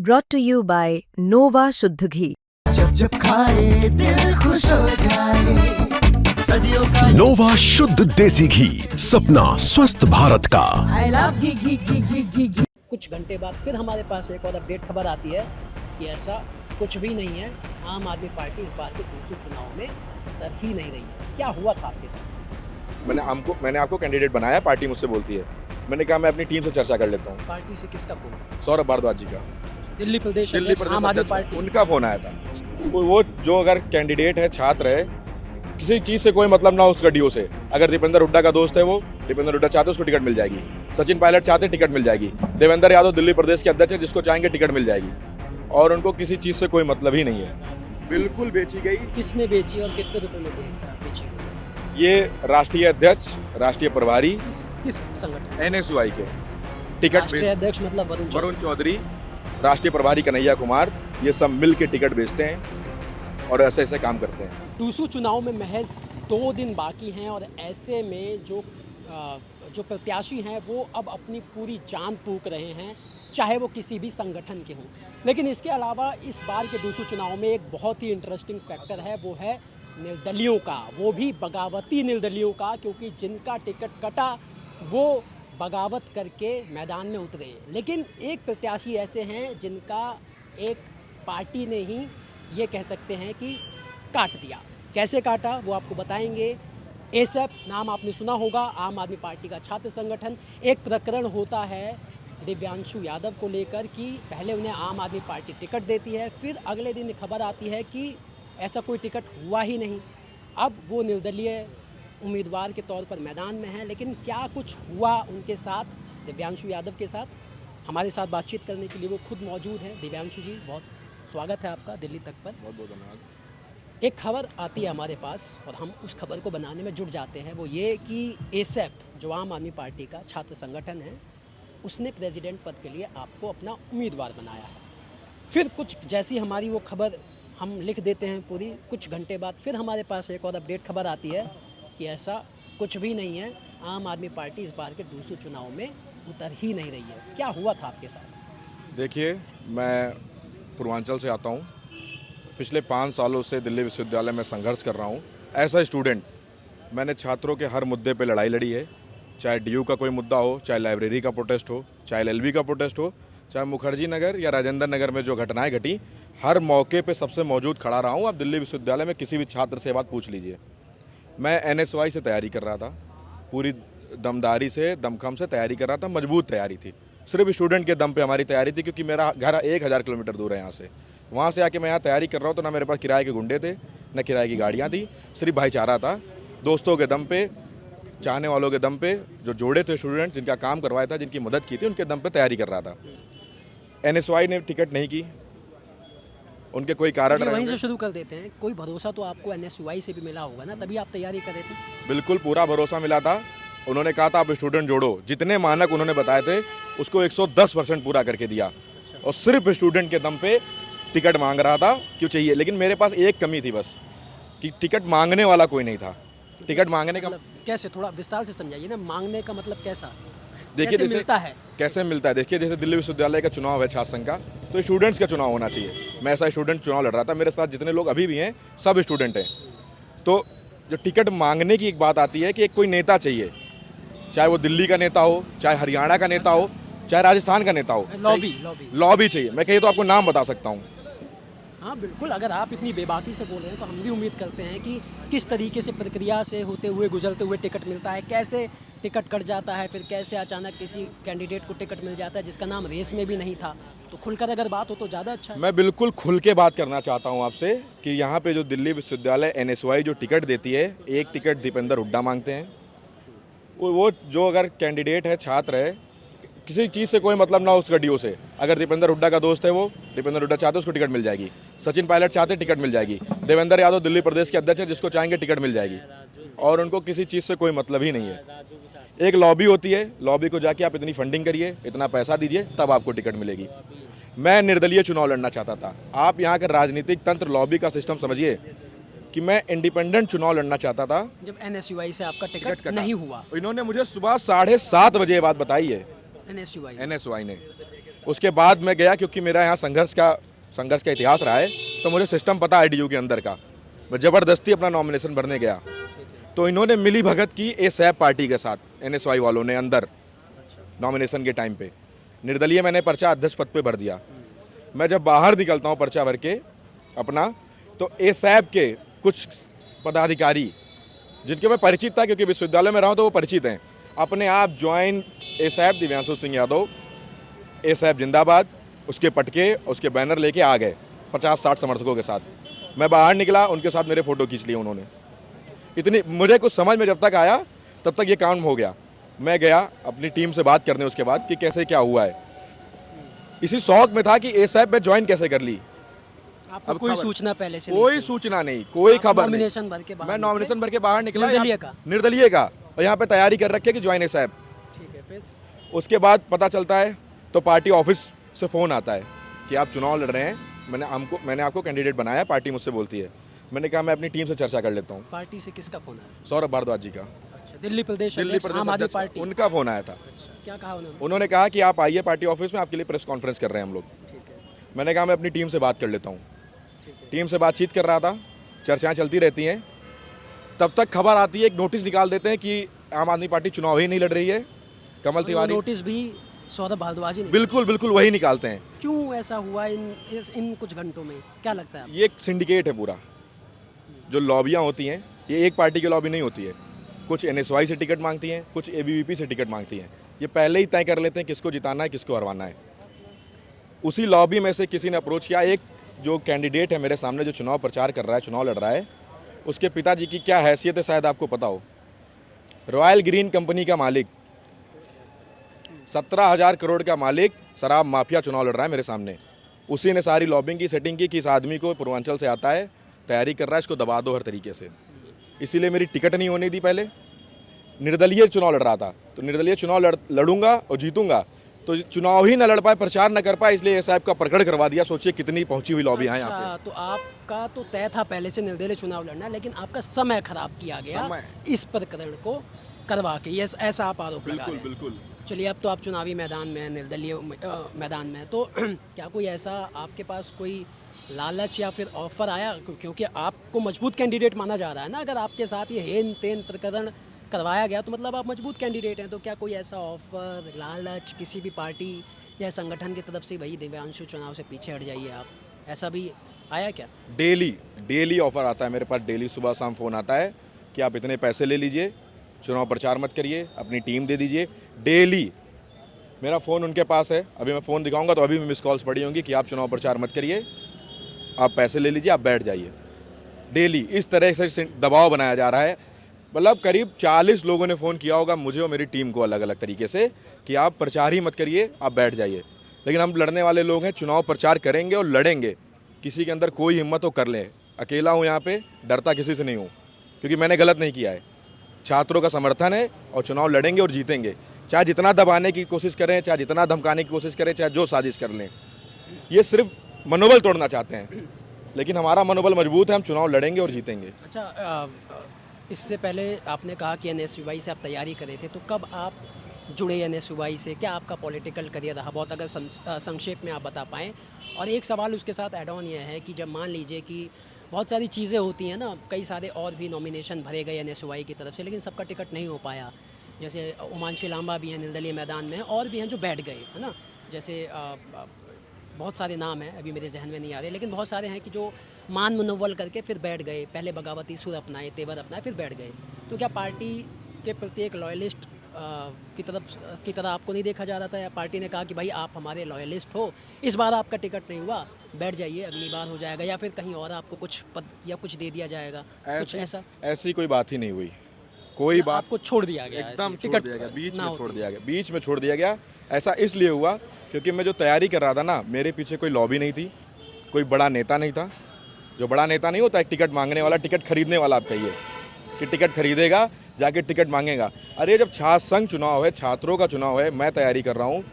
brought to you by Nova शुद्ध घी। जब जब खाए दिल खुश हो जाए, सदियों का नोवा शुद्ध देसी घी, सपना स्वस्थ भारत का। I love घी। कुछ घंटे बाद फिर हमारे पास एक और अपडेट खबर आती है कि ऐसा कुछ भी नहीं है। आम आदमी पार्टी इस बार के दूसरे चुनाव में उतर ही नहीं रही है। क्या हुआ था आपके साथ? मैंने आपको कैंडिडेट बनाया, पार्टी मुझसे बोलती है। मैंने कहा मैं अपनी टीम से चर्चा कर लेता हूँ। पार्टी से किसका फोन? सौरभ भारद्वाज जी का, दिल्ली प्रदेश आम आदमी पार्टी, उनका फोन आया था। वो जो अगर कैंडिडेट है, छात्र है, किसी चीज़ से कोई मतलब ना हो उसका डीओ से। अगर दीपेंद्र हुड्डा का दोस्त है, वो दीपेंद्र हुड्डा चाहते उसको टिकट मिल जाएगी। सचिन पायलट चाहते टिकट मिल जाएगी। देवेंद्र यादव दिल्ली प्रदेश के अध्यक्ष है, जिसको चाहेंगे टिकट मिल जाएगी। और उनको किसी चीज़ से कोई मतलब ही नहीं है। बिल्कुल बेची गई। किसने बेची और कितने रुपए में बेची? ये राष्ट्रीय अध्यक्ष, राष्ट्रीय प्रभारी किस संगठन? NSUI के टिकट, राष्ट्रीय अध्यक्ष मतलब वरुण चौधरी, राष्ट्रीय प्रभारी कन्हैया कुमार, ये सब मिल के टिकट बेचते हैं और ऐसे ऐसे काम करते हैं। टूसू चुनाव में महज 2 दिन बाकी हैं और ऐसे में जो प्रत्याशी हैं वो अब अपनी पूरी जान फूंक रहे हैं, चाहे वो किसी भी संगठन के हों। लेकिन इसके अलावा इस बार के टूसू चुनाव में एक बहुत ही इंटरेस्टिंग फैक्टर है, वो है निर्दलियों का, वो भी बगावती निर्दलियों का, क्योंकि जिनका टिकट कटा वो बगावत करके मैदान में उतरे। लेकिन एक प्रत्याशी ऐसे हैं जिनका एक पार्टी ने ही ये कह सकते हैं कि काट दिया। कैसे काटा वो आपको बताएंगे। एसएफ नाम आपने सुना होगा, आम आदमी पार्टी का छात्र संगठन। एक प्रकरण होता है दिव्यांशु यादव को लेकर कि पहले उन्हें आम आदमी पार्टी टिकट देती है, फिर अगले दिन खबर आती है कि ऐसा कोई टिकट हुआ ही नहीं। अब वो निर्दलीय उम्मीदवार के तौर पर मैदान में हैं, लेकिन क्या कुछ हुआ उनके साथ, दिव्यांशु यादव के साथ? हमारे साथ बातचीत करने के लिए वो खुद मौजूद हैं। दिव्यांशु जी, बहुत स्वागत है आपका दिल्ली तक पर। बहुत बहुत धन्यवाद। एक खबर आती है हमारे पास और हम उस खबर को बनाने में जुट जाते हैं, वो ये कि एसएफ जो आम आदमी पार्टी का छात्र संगठन है, उसने प्रेसिडेंट पद के लिए आपको अपना उम्मीदवार बनाया है। फिर कुछ जैसी हमारी वो खबर हम लिख देते हैं पूरी, कुछ घंटे बाद फिर हमारे पास एक और अपडेट खबर आती है कि ऐसा कुछ भी नहीं है। आम आदमी पार्टी इस बार के दूसरे चुनाव में उतर ही नहीं रही है। क्या हुआ था आपके साथ? देखिए, मैं पूर्वांचल से आता हूँ। पिछले 5 सालों से दिल्ली विश्वविद्यालय में संघर्ष कर रहा हूँ। ऐसा स्टूडेंट, मैंने छात्रों के हर मुद्दे पे लड़ाई लड़ी है, चाहे DU का कोई मुद्दा हो, चाहे लाइब्रेरी का प्रोटेस्ट हो, चाहे LLB का प्रोटेस्ट हो, चाहे मुखर्जी नगर या राजेंद्र नगर में जो घटनाएं घटी, हर मौके पे सबसे मौजूद खड़ा रहा हूँ। आप दिल्ली विश्वविद्यालय में किसी भी छात्र से बात पूछ लीजिए। मैं NSUI से तैयारी कर रहा था, पूरी दमदारी से, दमखम से तैयारी कर रहा था, मजबूत तैयारी थी। सिर्फ स्टूडेंट के दम पे हमारी तैयारी थी, क्योंकि मेरा घर 1000 किलोमीटर दूर है यहाँ से। वहाँ से आके मैं यहाँ तैयारी कर रहा हूँ, तो ना मेरे पास किराए के गुंडे थे, न किराए की गाड़ियाँ थी, सिर्फ भाईचारा था। दोस्तों के दम पे, चाहने वालों के दम पे, जो जोड़े थे स्टूडेंट, जिनका काम करवाया था, जिनकी मदद की थी, उनके दम पे तैयारी कर रहा था। NSUI ने टिकट नहीं की, उनके कोई कारण वहीं से शुरू कर देते हैं। कोई भरोसा तो आपको NSUI से भी मिला होगा ना, तभी आप तैयारी कर रहे थे? बिल्कुल पूरा भरोसा मिला था। उन्होंने कहा था आप स्टूडेंट जोड़ो, जितने मानक उन्होंने बताए थे उसको 110% पूरा करके दिया। और सिर्फ स्टूडेंट के दम पे टिकट मांग रहा था, क्यों चाहिए। लेकिन मेरे पास एक कमी थी बस, कि टिकट मांगने वाला कोई नहीं था। टिकट मांगने का मतलब कैसे, थोड़ा विस्तार से समझाइए ना। मांगने का मतलब कैसा? देखिए, कैसे मिलता है? कैसे मिलता है, देखिए, जैसे दिल्ली विश्वविद्यालय का चुनाव है छात्र संघ का, तो स्टूडेंट्स का चुनाव होना चाहिए। मैं ऐसा स्टूडेंट चुनाव लड़ रहा था, मेरे साथ जितने लोग अभी भी हैं सब स्टूडेंट हैं। तो जो टिकट मांगने की एक बात आती है कि एक कोई नेता चाहिए, चाहे वो दिल्ली का नेता हो, चाहे हरियाणा का नेता हो, चाहे राजस्थान का नेता हो, लॉबी चाहिए। मैं कहीं तो आपको नाम बता सकता हूँ। हाँ बिल्कुल, अगर आप इतनी बेबाकी से बोल रहे हैं तो हम भी उम्मीद करते हैं कि किस तरीके से प्रक्रिया से होते हुए, गुजरते हुए टिकट मिलता है, कैसे टिकट कट जाता है, फिर कैसे अचानक किसी कैंडिडेट को टिकट मिल जाता है जिसका नाम रेस में भी नहीं था। तो खुलकर अगर बात हो तो ज़्यादा अच्छा है। मैं बिल्कुल खुल के बात करना चाहता हूँ आपसे कि यहाँ पे जो दिल्ली विश्वविद्यालय NSUI जो टिकट देती है, एक टिकट दीपेंद्र हुड्डा मांगते हैं। वो जो अगर कैंडिडेट है, छात्र है, किसी चीज़ से कोई मतलब ना हो उसका DO से। अगर दीपेंद्र हुड्डा का दोस्त है, वो दीपेंद्र हुड्डा चाहते उसको टिकट मिल जाएगी। सचिन पायलट चाहते टिकट मिल जाएगी। देवेंद्र यादव दिल्ली प्रदेश के अध्यक्ष है, जिसको चाहेंगे टिकट मिल जाएगी। और उनको किसी चीज़ से कोई मतलब ही नहीं है। एक लॉबी होती है, लॉबी को जाके आप इतनी फंडिंग करिए, इतना पैसा दीजिए, तब आपको टिकट मिलेगी। मैं निर्दलीय चुनाव लड़ना चाहता था। आप यहाँ का राजनीतिक तंत्र, लॉबी का सिस्टम समझिए कि मैं इंडिपेंडेंट चुनाव लड़ना चाहता था। जब NSUI से आपका टिकट नहीं हुआ, इन्होंने मुझे सुबह 7:30 बजे ये बात बताई है, NSUI NSUI ने। उसके बाद मैं गया, क्योंकि मेरा यहाँ संघर्ष का इतिहास रहा है, तो मुझे सिस्टम पता है DU के अंदर का। मैं ज़बरदस्ती अपना नॉमिनेशन भरने गया, तो इन्होंने मिली भगत की ASAP पार्टी के साथ, NSY वालों ने अंदर नॉमिनेशन के टाइम पे। निर्दलीय मैंने पर्चा अध्यक्ष पद पे भर दिया। मैं जब बाहर निकलता हूँ पर्चा भर के अपना, तो ASAP के कुछ पदाधिकारी जिनके मैं परिचित था, क्योंकि विश्वविद्यालय में रहा हूँ तो वो परिचित हैं, अपने आप join ASAP Divyanshu Singh Yadav, ASAP जिंदाबाद, उसके पटके, उसके बैनर लेके आ गए 50-60 समर्थकों के साथ। मैं बाहर निकला, उनके साथ मेरे फ़ोटो खींच लिए उन्होंने। इतनी मुझे कुछ समझ में जब तक आया तब तक ये काम हो गया। मैं गया अपनी टीम से बात करने उसके बाद कि कैसे क्या हुआ है। इसी शौक में था कि ASAP में ज्वाइन कैसे कर ली। आपको कोई सूचना पहले से कोई सूचना नहीं, कोई खबर नहीं। नॉमिनेशन भर के बाहर मैं नॉमिनेशन भर के बाहर निकला निर्दलीय का और यहाँ पे तैयारी कर रखी है कि ज्वाइन ASAP। ठीक है, फिर उसके बाद पता चलता है तो पार्टी ऑफिस से फ़ोन आता है कि आप चुनाव लड़ रहे हैं, मैंने आपको कैंडिडेट बनाया। पार्टी मुझसे बोलती है, मैंने कहा मैं अपनी टीम से चर्चा कर लेता हूँ। पार्टी से किसका फोन आया? सौरभ भारद्वाज जी का। अच्छा, दिल्ली प्रदेश आम आदमी अध्यक्ष, पार्टी, उनका फ़ोन आया था। अच्छा, क्या कहा उन्होंने? उन्होंने कहा कि आप आइए पार्टी ऑफिस में, आपके लिए प्रेस कॉन्फ्रेंस कर रहे हैं हम लोग। ठीक है, मैंने कहा मैं अपनी टीम से बात कर लेता हूँ। ठीक है। टीम से बातचीत कर रहा था, चर्चाएं चलती रहती हैं। तब तक खबर आती है, एक नोटिस निकाल देते हैं कि आम आदमी पार्टी चुनाव ही नहीं लड़ रही है। कमल तिवारी नोटिस भी सौरभ भारद्वाज ही बिल्कुल वही निकालते हैं। क्यों ऐसा हुआ इन कुछ घंटों में, क्या लगता है? ये एक सिंडिकेट है पूरा। जो लॉबियाँ होती हैं, ये एक पार्टी की लॉबी नहीं होती है। कुछ NSY से टिकट मांगती हैं, कुछ ABVP से टिकट मांगती हैं। ये पहले ही तय कर लेते हैं किसको जिताना है, किसको हरवाना है। उसी लॉबी में से किसी ने अप्रोच किया। एक जो कैंडिडेट है मेरे सामने, जो चुनाव प्रचार कर रहा है, चुनाव लड़ रहा है, उसके पिताजी की क्या हैसियत है शायद आपको पता हो। रॉयल ग्रीन कंपनी का मालिक, 17,000 करोड़ का मालिक, शराब माफिया चुनाव लड़ रहा है मेरे सामने। उसी ने सारी लॉबिंग की सेटिंग की कि इस आदमी को पूर्वांचल से आता है, तैयारी कर रहा है, इसको दबा दो हर तरीके से। इसीलिए मेरी टिकट नहीं होने दी। पहले निर्दलीय चुनाव लड़ रहा था, तो निर्दलीय चुनाव लड़ूंगा और जीतूंगा, तो चुनाव ही न लड़ पाए, प्रचार न कर पाए, इसलिए ASAP का प्रकरण करवा दिया। सोचिए कितनी पहुंची हुई लॉबी है यहाँ पे। तो आपका तो तय था पहले से निर्दलीय चुनाव लड़ना, लेकिन आपका समय खराब किया गया इस प्रकरण को करवा के, ये ऐसा आप आरोप लगा रहे हैं। बिल्कुल। चलिए, अब तो आप चुनावी मैदान में हैं, निर्दलीय मैदान में, तो क्या कोई ऐसा आपके पास कोई लालच या फिर ऑफर आया? क्योंकि आपको मजबूत कैंडिडेट माना जा रहा है ना, अगर आपके साथ ये हेन तेन प्रकरण करवाया गया तो मतलब आप मजबूत कैंडिडेट हैं। तो क्या कोई ऐसा ऑफर, लालच किसी भी पार्टी या संगठन की तरफ से, भाई दिव्यांशु चुनाव से पीछे हट जाइए आप, ऐसा भी आया क्या? डेली ऑफर आता है मेरे पास। डेली सुबह शाम फ़ोन आता है कि आप इतने पैसे ले लीजिए, चुनाव प्रचार मत करिए, अपनी टीम दे दीजिए। डेली मेरा फ़ोन उनके पास है। अभी मैं फ़ोन दिखाऊंगा तो अभी भी मिस कॉल्स पड़ी होंगी कि आप चुनाव प्रचार मत करिए, आप पैसे ले लीजिए, आप बैठ जाइए। डेली इस तरह से दबाव बनाया जा रहा है। मतलब करीब 40 लोगों ने फ़ोन किया होगा मुझे और मेरी टीम को अलग अलग तरीके से कि आप प्रचार ही मत करिए, आप बैठ जाइए। लेकिन हम लड़ने वाले लोग हैं, चुनाव प्रचार करेंगे और लड़ेंगे। किसी के अंदर कोई हिम्मत हो कर लें। अकेला हूँ यहाँ पे, डरता किसी से नहीं हूँ, क्योंकि मैंने गलत नहीं किया है। छात्रों का समर्थन है और चुनाव लड़ेंगे और जीतेंगे, चाहे जितना दबाने की कोशिश करें, चाहे जितना धमकाने की कोशिश करें, चाहे जो साजिश कर लें। ये सिर्फ मनोबल तोड़ना चाहते हैं, लेकिन हमारा मनोबल मजबूत है, हम चुनाव लड़ेंगे और जीतेंगे। अच्छा, इससे पहले आपने कहा कि NSY से आप तैयारी कर रहे थे, तो कब आप जुड़े NSY से? क्या आपका पॉलिटिकल करियर रहा? बहुत अगर संक्षेप में आप बता पाएँ। और एक सवाल उसके साथ ऐड ऑन ये है कि जब मान लीजिए कि बहुत सारी चीज़ें होती हैं ना, कई सारे और भी नॉमिनेशन भरे गए NSY की तरफ से, लेकिन सबका टिकट नहीं हो पाया। जैसे उमांशु लांबा भी हैं निर्दलीय मैदान में, और भी हैं जो बैठ गए, है ना। जैसे बहुत सारे नाम हैं, अभी मेरे जहन में नहीं आ रहे, लेकिन बहुत सारे हैं कि जो मान मनोबल करके फिर बैठ गए, पहले बगावती सुर अपनाए, तेवर अपनाए, फिर बैठ गए। तो क्या पार्टी के प्रति एक लॉयलिस्ट की तरह आपको नहीं देखा जा रहा था, या पार्टी ने कहा कि भाई आप हमारे लॉयलिस्ट हो, इस बार आपका टिकट नहीं हुआ, बैठ जाइए, अगली बार हो जाएगा, या फिर कहीं और आपको कुछ पद या कुछ दे दिया जाएगा? कुछ ऐसा? ऐसी कोई बात ही नहीं हुई। कोई बात आपको छोड़ दिया गया, एकदम छोड़ दिया गया, बीच में छोड़ दिया गया। ऐसा इसलिए हुआ क्योंकि मैं जो तैयारी कर रहा था ना, मेरे पीछे कोई लॉबी नहीं थी, कोई बड़ा नेता नहीं था। जो बड़ा नेता नहीं होता, एक टिकट मांगने वाला, टिकट खरीदने वाला आप कहिए, कि टिकट खरीदेगा, जाके टिकट मांगेगा। अरे जब छात्र संघ चुनाव है, छात्रों का चुनाव है, मैं तैयारी कर रहा हूँ,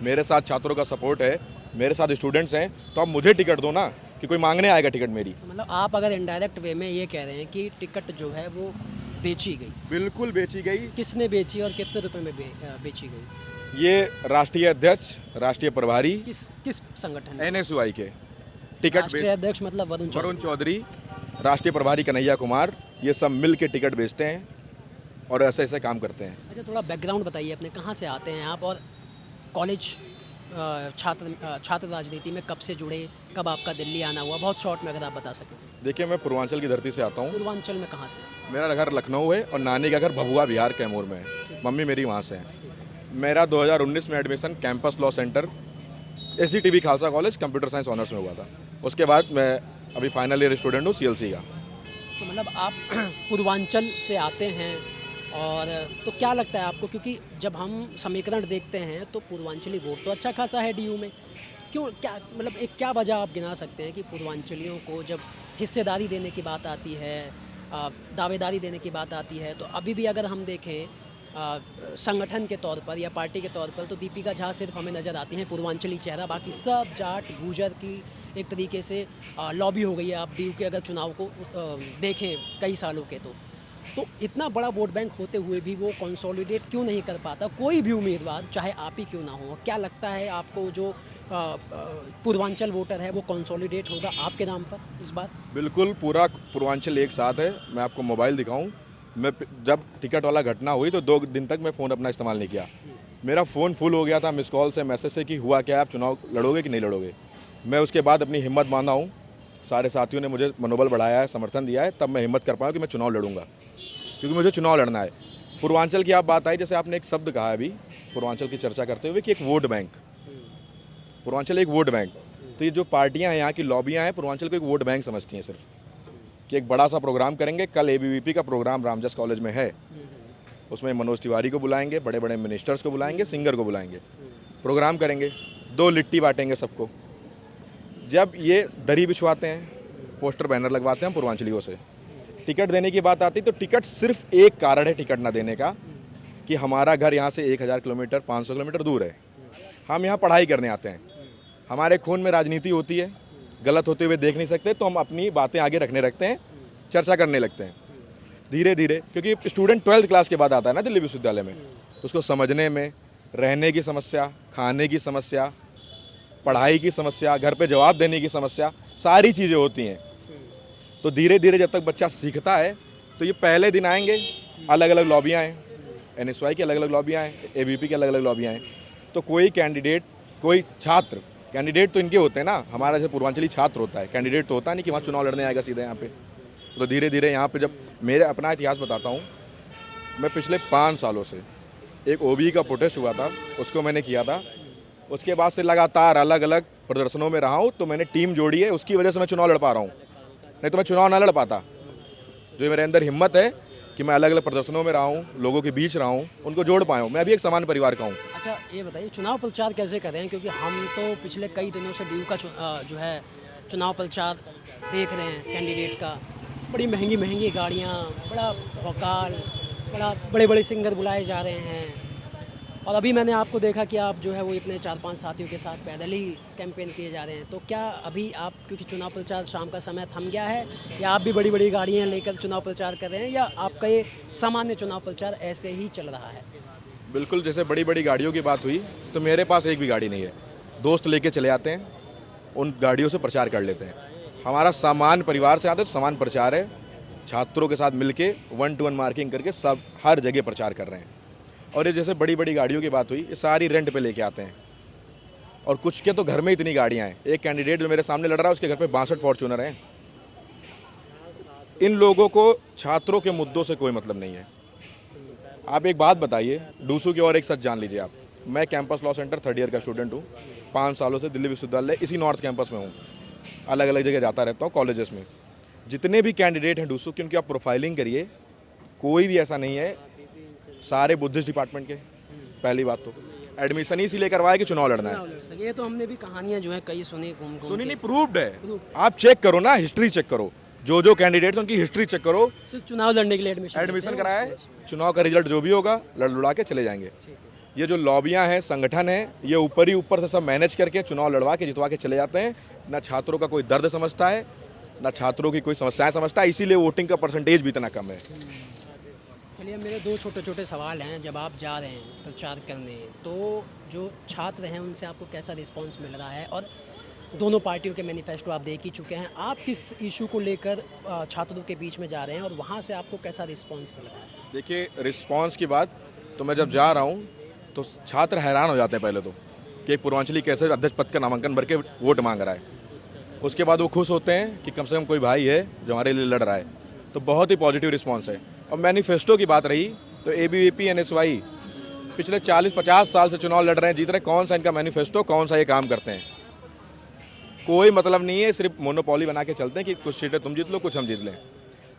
मेरे साथ छात्रों का सपोर्ट है, मेरे साथ स्टूडेंट्स हैं, तो आप मुझे टिकट दो ना, कि कोई मांगने आएगा टिकट मेरी। मतलब आप अगर इनडायरेक्ट वे में ये कह रहे हैं कि टिकट जो है वो बेची गई? बिल्कुल बेची गई। किसने बेची और कितने रुपए में बेची गई? ये राष्ट्रीय अध्यक्ष, राष्ट्रीय प्रभारी, किस किस संगठन? एनएसयूआई के टिकट राष्ट्रीय अध्यक्ष मतलब वरुण वरुण चौधरी। चौधरी, राष्ट्रीय प्रभारी कन्हैया कुमार, ये सब मिल के टिकट बेचते हैं और ऐसे ऐसे काम करते हैं। अच्छा, थोड़ा बैकग्राउंड बताइए अपने, कहाँ से आते हैं आप, और कॉलेज छात्र राजनीति में कब से जुड़े, कब आपका दिल्ली आना हुआ, बहुत शॉर्ट में अगर आप बता सकें। देखिए, मैं पूर्वांचल की धरती से आता हूँ। पूर्वांचल में कहाँ से? मेरा घर लखनऊ है और नानी का घर भभुआ बिहार कैमूर में है। मम्मी मेरी वहाँ से है। मेरा 2019 में admission campus law centre SDTV Khalsa college computer science honours में हुआ था। उसके बाद मैं अभी फाइनल ईयर स्टूडेंट हूँ CLC का। तो मतलब आप पूर्वांचल से आते हैं, और तो क्या लगता है आपको, क्योंकि जब हम समीकरण देखते हैं तो पूर्वांचली वोट तो अच्छा खासा है DU में, क्यों, क्या मतलब एक क्या वजह आप गिना सकते हैं कि पूर्वांचलियों को जब हिस्सेदारी देने की बात आती है, दावेदारी देने की बात आती है, तो अभी भी अगर हम देखें संगठन के तौर पर या पार्टी के तौर पर, तो दीपिका झा सिर्फ हमें नज़र आती हैं पूर्वांचली चेहरा, बाकी सब जाट गुजर की एक तरीके से लॉबी हो गई है। आप DU के अगर चुनाव को देखें कई सालों के, तो इतना बड़ा वोट बैंक होते हुए भी वो कंसोलिडेट क्यों नहीं कर पाता कोई भी उम्मीदवार, चाहे आप ही क्यों ना हो? क्या लगता है आपको, जो पूर्वांचल वोटर है वो कंसोलिडेट होगा आपके नाम पर इस बार? बिल्कुल, पूरा पूर्वांचल एक साथ है। मैं आपको मोबाइल दिखाऊं, मैं जब टिकट वाला घटना हुई तो 2 दिन तक मैं फ़ोन अपना इस्तेमाल नहीं किया। मेरा फ़ोन फुल हो गया था मिस कॉल से, मैसेज से कि हुआ क्या, आप चुनाव लड़ोगे कि नहीं लड़ोगे। मैं उसके बाद अपनी हिम्मत बांधा हूँ, सारे साथियों ने मुझे मनोबल बढ़ाया है, समर्थन दिया है, तब मैं हिम्मत कर पाया कि मैं चुनाव लड़ूंगा, क्योंकि मुझे चुनाव लड़ना है। पूर्वांचल की आप बात आई, जैसे आपने एक शब्द कहा अभी पूर्वांचल की चर्चा करते हुए कि एक वोट बैंक, पूर्वांचल एक वोट बैंक। तो ये जो पार्टियां हैं, यहाँ की लॉबियां हैं, पूर्वांचल को एक वोट बैंक समझती हैं सिर्फ, कि एक बड़ा सा प्रोग्राम करेंगे। कल ABVP का प्रोग्राम रामजस कॉलेज में है, उसमें मनोज तिवारी को बुलाएंगे, बड़े बड़े मिनिस्टर्स को बुलाएंगे, सिंगर को बुलाएंगे, प्रोग्राम करेंगे, 2 लिट्टी बांटेंगे सबको। जब ये दरी बिछवाते हैं, पोस्टर बैनर लगवाते हैं पूर्वांचलियों से, टिकट देने की बात आती, तो टिकट सिर्फ एक कारण है टिकट ना देने का, कि हमारा घर यहाँ से 1000 किलोमीटर 500 किलोमीटर दूर है, हम यहाँ पढ़ाई करने आते हैं, हमारे खून में राजनीति होती है, गलत होते हुए देख नहीं सकते, तो हम अपनी बातें आगे रखने लगते हैं, चर्चा करने लगते हैं धीरे धीरे। क्योंकि स्टूडेंट 12th क्लास के बाद आता है ना दिल्ली विश्वविद्यालय में, तो उसको समझने में, रहने की समस्या, खाने की समस्या, पढ़ाई की समस्या, घर पे जवाब देने की समस्या, सारी चीज़ें होती हैं। तो धीरे धीरे जब तक बच्चा सीखता है, तो ये पहले दिन आएंगे, अलग अलग लॉबियाँ हैं, NSY की अलग अलग लॉबियाँ हैं, AVP की अलग अलग लॉबियाँ हैं। तो कोई कैंडिडेट, कोई छात्र, कैंडिडेट तो इनके होते हैं ना, हमारा जैसे पूर्वांचली छात्र होता है, कैंडिडेट तो होता नहीं कि वहाँ चुनाव लड़ने आएगा सीधे यहाँ पे। तो धीरे धीरे यहाँ पे, जब मेरे अपना इतिहास बताता हूँ, मैं पिछले 5 सालों से, एक OBE का प्रोटेस्ट हुआ था, उसको मैंने किया था, उसके बाद से लगातार अलग अलग प्रदर्शनों में रहा हूँ। तो मैंने टीम जोड़ी है, उसकी वजह से मैं चुनाव लड़ पा रहा हूँ, नहीं तो मैं चुनाव ना लड़ पाता। जो मेरे अंदर हिम्मत है कि मैं अलग अलग प्रदर्शनों में रहा हूँ, लोगों के बीच रहा हूँ, उनको जोड़ पाया हूँ। मैं अभी एक समान परिवार का हूँ। अच्छा, ये बताइए चुनाव प्रचार कैसे कर रहे हैं, क्योंकि हम तो पिछले कई दिनों से DU का जो है चुनाव प्रचार देख रहे हैं कैंडिडेट का। बड़ी महंगी महंगी गाड़ियाँ, बड़ा भौकाल, बड़े बड़े सिंगर बुलाए जा रहे हैं, और अभी मैंने आपको देखा कि आप जो है वो अपने 4-5 साथियों के साथ पैदल ही कैंपेन किए जा रहे हैं। तो क्या अभी आप, क्योंकि चुनाव प्रचार शाम का समय थम गया है, या आप भी बड़ी बड़ी गाड़ियाँ लेकर चुनाव प्रचार कर रहे हैं, या आपका ये सामान्य चुनाव प्रचार ऐसे ही चल रहा है? बिल्कुल, जैसे बड़ी बड़ी गाड़ियों की बात हुई, तो मेरे पास एक भी गाड़ी नहीं है, दोस्त लेके चले आते हैं, उन गाड़ियों से प्रचार कर लेते हैं। हमारा सामान परिवार से आते, तो सामान प्रचार है, छात्रों के साथ मिलके 1-to-1 मार्किंग करके सब हर जगह प्रचार कर रहे हैं। और ये जैसे बड़ी बड़ी गाड़ियों की बात हुई, ये सारी रेंट पे लेके आते हैं, और कुछ के तो घर में इतनी गाड़ियाँ हैं। एक कैंडिडेट जो मेरे सामने लड़ रहा है, उसके घर पे 62 फॉर्च्यूनर हैं। इन लोगों को छात्रों के मुद्दों से कोई मतलब नहीं है। आप एक बात बताइए, डूसू की और एक सच जान लीजिए आप, मैं campus law centre 3rd year का स्टूडेंट हूँ, 5 सालों से दिल्ली विश्वविद्यालय इसी नॉर्थ कैंपस में हूँ, अलग अलग जगह जाता रहता हूँ कॉलेजेस में। जितने भी कैंडिडेट हैं डूसू की, उनकी आप प्रोफाइलिंग करिए, कोई भी ऐसा नहीं है, सारे बुद्धिस्ट डिपार्टमेंट के। पहली बात तो एडमिशन ही इसीलिए करवाया कि चुनाव लड़ना है। ये तो हमने भी कहानियां जो है कई सुनी, सुनी नहीं, प्रूव्ड है। आप चेक करो ना, हिस्ट्री चेक करो, जो कैंडिडेट्स उनकी हिस्ट्री चेक करो। सिर्फ चुनाव लड़ने के लिए एडमिशन कराया है, चुनाव का रिजल्ट जो भी होगा लड़ लुड़ा के चले जाएंगे। ये जो लॉबियां हैं, संगठन है, ये ऊपर ही ऊपर से सब मैनेज करके चुनाव लड़वा के जितवा के चले जाते हैं। ना छात्रों का कोई दर्द समझता है, ना छात्रों की कोई समस्याएं समझता है, इसीलिए वोटिंग का परसेंटेज भी इतना कम है। चलिए, मेरे दो छोटे छोटे सवाल हैं। जब आप जा रहे हैं प्रचार करने, तो जो छात्र हैं उनसे आपको कैसा रिस्पांस मिल रहा है? और दोनों पार्टियों के मैनिफेस्टो आप देख ही चुके हैं, आप किस इशू को लेकर छात्रों के बीच में जा रहे हैं और वहाँ से आपको कैसा रिस्पांस मिल रहा है? देखिए, रिस्पांस की बात तो मैं जब जा रहा हूँ तो छात्र हैरान हो जाते हैं पहले तो कि एक पूर्वांचली कैसे अध्यक्ष पद का नामांकन भर के वोट मांग रहा है। उसके बाद वो खुश होते हैं कि कम से कम कोई भाई है जो हमारे लिए लड़ रहा है। तो बहुत ही पॉजिटिव रिस्पांस है। और मैनिफेस्टो की बात रही तो ABVP NSY पिछले 40-50 साल से चुनाव लड़ रहे हैं, जीत रहे। कौन सा इनका मैनिफेस्टो, कौन सा ये काम करते हैं? कोई मतलब नहीं है, सिर्फ मोनोपोली बना के चलते हैं कि कुछ सीटें तुम जीत लो, कुछ हम जीत लें।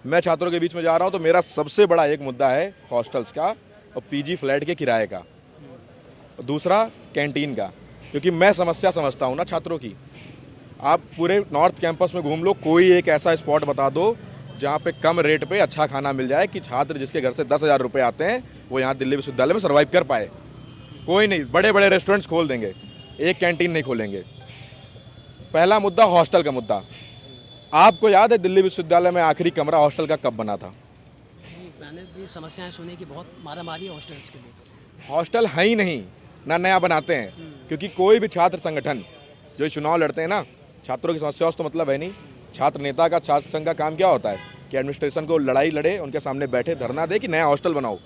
मैं छात्रों के बीच में जा रहा हूँ तो मेरा सबसे बड़ा एक मुद्दा है हॉस्टल्स का और PG फ्लैट के किराए का, और दूसरा कैंटीन का। क्योंकि मैं समस्या समझता हूँ ना छात्रों की। आप पूरे नॉर्थ कैंपस में घूम लो, कोई एक ऐसा स्पॉट बता दो जहाँ पे कम रेट पे अच्छा खाना मिल जाए कि छात्र जिसके घर से 10,000 रुपये आते हैं वो यहाँ दिल्ली विश्वविद्यालय में सर्वाइव कर पाए। कोई नहीं। बड़े बड़े रेस्टोरेंट्स खोल देंगे, एक कैंटीन नहीं खोलेंगे। पहला मुद्दा हॉस्टल का मुद्दा। आपको याद है दिल्ली विश्वविद्यालय में आखिरी कमरा हॉस्टल का कब बना था? मैंने भी समस्याएं सुनी कि बहुत मारामारी है हॉस्टल्स के लिए। तो हॉस्टल है ही नहीं, ना नया बनाते हैं। क्योंकि कोई भी छात्र संगठन जो चुनाव लड़ते हैं ना, छात्रों की समस्याओं से तो मतलब है नहीं। छात्र नेता का, छात्र संघ का काम क्या होता है कि एडमिनिस्ट्रेशन को लड़ाई लड़े, उनके सामने बैठे धरना दे कि नया हॉस्टल बनाओ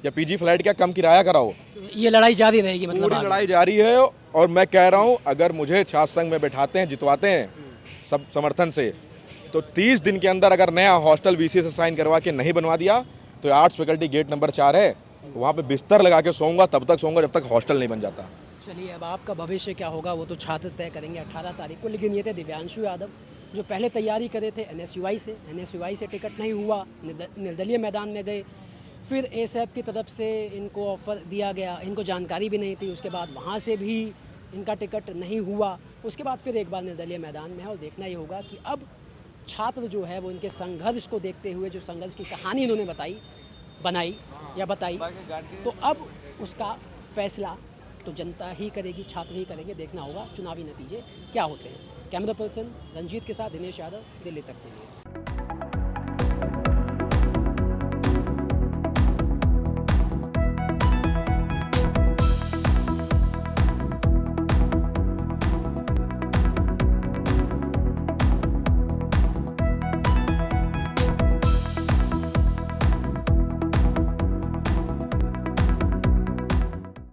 या PG फ्लैट का कम किराया कराओ। ये लड़ाई जारी रहेगी, मतलब पूरी आगे? लड़ाई जारी है। और मैं कह रहा हूँ, अगर मुझे छात्र संघ में बैठाते हैं, जितवाते हैं सब समर्थन से, तो 30 दिन के अंदर अगर नया हॉस्टल VC से साइन करवा के नहीं बनवा दिया तो आर्ट्स फैकल्टी गेट नंबर 4 है, वहाँ पे बिस्तर लगा के सोऊंगा, तब तक सोऊंगा जब तक हॉस्टल नहीं बन जाता। चलिए, अब आपका भविष्य क्या होगा वो तो छात्र तय करेंगे 18 तारीख को। लेकिन ये थे दिव्यांशु यादव, जो पहले तैयारी करे थे NSUI से टिकट नहीं हुआ, निर्दलीय मैदान में गए। फिर ASAP की तरफ से इनको ऑफ़र दिया गया, इनको जानकारी भी नहीं थी। उसके बाद वहाँ से भी इनका टिकट नहीं हुआ। उसके बाद फिर एक बार निर्दलीय मैदान में है। और देखना ये होगा कि अब छात्र जो है वो इनके संघर्ष को देखते हुए, जो संघर्ष की कहानी इन्होंने बताई, तो अब उसका फैसला तो जनता ही करेगी, छात्र ही करेंगे। देखना होगा चुनावी नतीजे क्या होते हैं। कैमरा पर्सन रंजीत के साथ दिनेश यादव, दिल्ली तक।